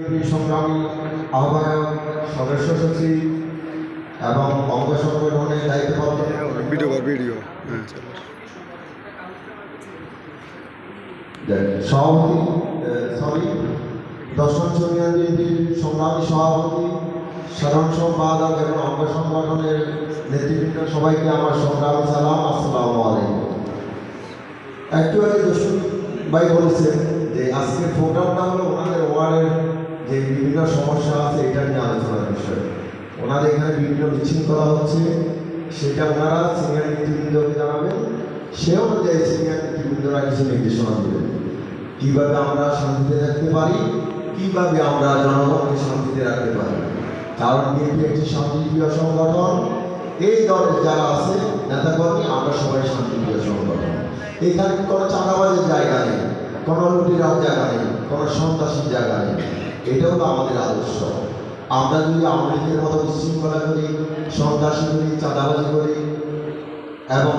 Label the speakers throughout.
Speaker 1: সংগ্রামী আহ্বায়ক, সদস্য সচিব এবং অঙ্গ সংগঠনের দায়িত্বপ্রাপ্ত সভাপতি দর্শন সোনিয়া বিএনপির সংগ্রামী সভাপতি, সাধারণ সম্পাদক এবং অঙ্গ সংগঠনের নেতৃবৃন্দ, সবাইকে আমার সংগ্রামী সালাম, আসসালামু আলাইকুম। একটু আগে দর্শন ভাই বলেছেন যে আজকের প্রোগ্রামটা হলো ওনাদের ওয়ার্ডের যে বিভিন্ন সমস্যা আছে এটা নিয়ে আলোচনার বিষয়। ওনাদের এখানে বিভিন্ন মিছিল করা হচ্ছে, সেটা ওনারা সিনিয়র নেতৃবৃন্দকে জানাবেন, সে অনুযায়ী সিনিয়র নেতৃবৃন্দরা কিছু নির্দেশনা দেবেন কীভাবে আমরা শান্তিতে থাকতে পারি, কীভাবে আমরা জনগণকে শান্তিতে রাখতে পারি। কারণ বিএনপি একটি শান্তিপ্রিয় সংগঠন, এই দলের যারা আছে নেতাকর্মী আমরা সবাই শান্তিপ্রিয় সংগঠন। এখানে কোনো চাঁদাবাজের জায়গা নেই, কোনো লুটিরার জায়গা নেই, কোনো সন্ত্রাসীর জায়গা নেই। এটা হলো আমাদের আদর্শ। আমরা যদি আওয়ামী লীগের মতো বিশৃঙ্খলা করি, সন্ত্রাসী করি, চাঁদাবাজি করি এবং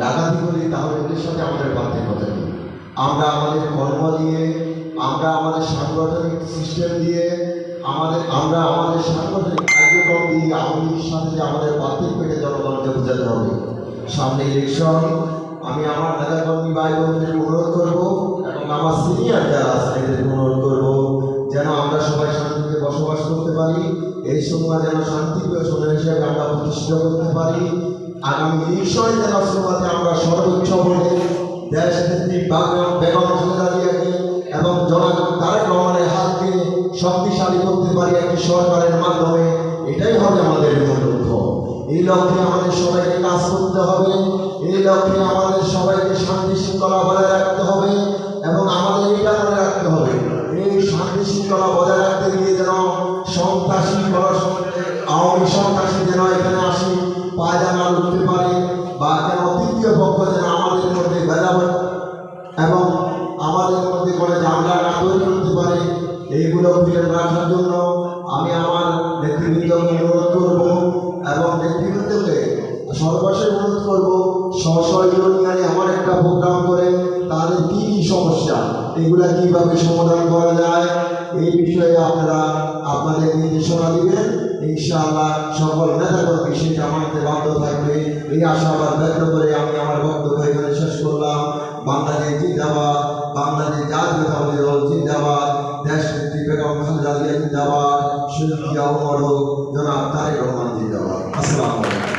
Speaker 1: ডাকাতি করি, তাহলে ওদের সাথে আমাদের পার্থক্য থাকে। আমরা আমাদের কর্ম দিয়ে, আমরা আমাদের সাংগঠনিক সিস্টেম দিয়ে, আমরা আমাদের সাংগঠনিক কার্যক্রম দিয়ে আওয়ামী লীগের সাথে যে আমাদের পার্থক্যকে জনগণকে বোঝাতে হবে। সামনে ইলেকশন, আমি আমার নেতাকর্মী ভাই বোনদেরকে অনুরোধ করবো এবং আমার সিনিয়র যারা আছে এদেরকে অনুরোধ করবো যেন আমরা সবাই শান্তিতে বসবাস করতে পারি। এই সময় যেন শান্তিপ্রিয় সমাজ হিসেবে আমরা প্রতিষ্ঠিত করতে পারি। আগামী ইলেকশনে যেন সমাজে আমরা সর্বোচ্চ ভোটে দেশ নেত্রী বেগম খালেদা জিয়াকে এবং জনাব তারেক রহমানের হাতকে শক্তিশালী করতে পারি একটি সরকারের মাধ্যমে। এটাই হবে আমাদের মূল লক্ষ্য। এই লক্ষ্যে আমাদের সবাইকে কাজ করতে হবে। এই লক্ষ্যে আমাদের সবাইকে শান্তি শৃঙ্খলা বজায় রাখতে হবে এবং আমাদের এটা মনে রাখতে হবে, এই শান্তি শৃঙ্খলা বজায় রাখতে গিয়ে যেন সন্ত্রাসী আওয়ামী সন্ত্রাসী যেন এখানে আসি পায়জামা উঠতে পারে বা যেন তৃতীয় পক্ষ যেন আমাদের মধ্যে ভেদাভেদ এবং আমাদের মধ্যে কোনো ঝামেলা না তৈরি করতে পারে, এইগুলো ফিরে রাখার জন্য আমি আমার নেতৃবৃন্দকে অনুরোধ করব এবং নেতৃবৃন্দকে সর্বশেষ অনুরোধ করব সহযোগিতায় এমন একটা প্রোগ্রাম করে তাদের কী কী সমস্যা এগুলা কীভাবে সমাধান করা যায় এই বিষয়ে আপনারা আপনাদের নির্দেশনা দিবেন। ইনশাআল্লাহ সকল নেতাকর্মী সেটা মানতে বাধ্য থাকবে, এই আশাবাদ ব্যক্ত করে আমি আমার বক্তব্য এখানে শেষ করলাম। বাংলাদেশ জিন্দাবাদ, বাংলাদেশ জাতীয়তাবাদী দল জিন্দাবাদ, দেশ নেত্রী বেগম খালেদা জিয়া জিন্দাবাদ, শহীদ জিয়া অমর হোক, জনাব তারেক রহমান জিন্দাবাদ। আসসালামু আলাইকুম।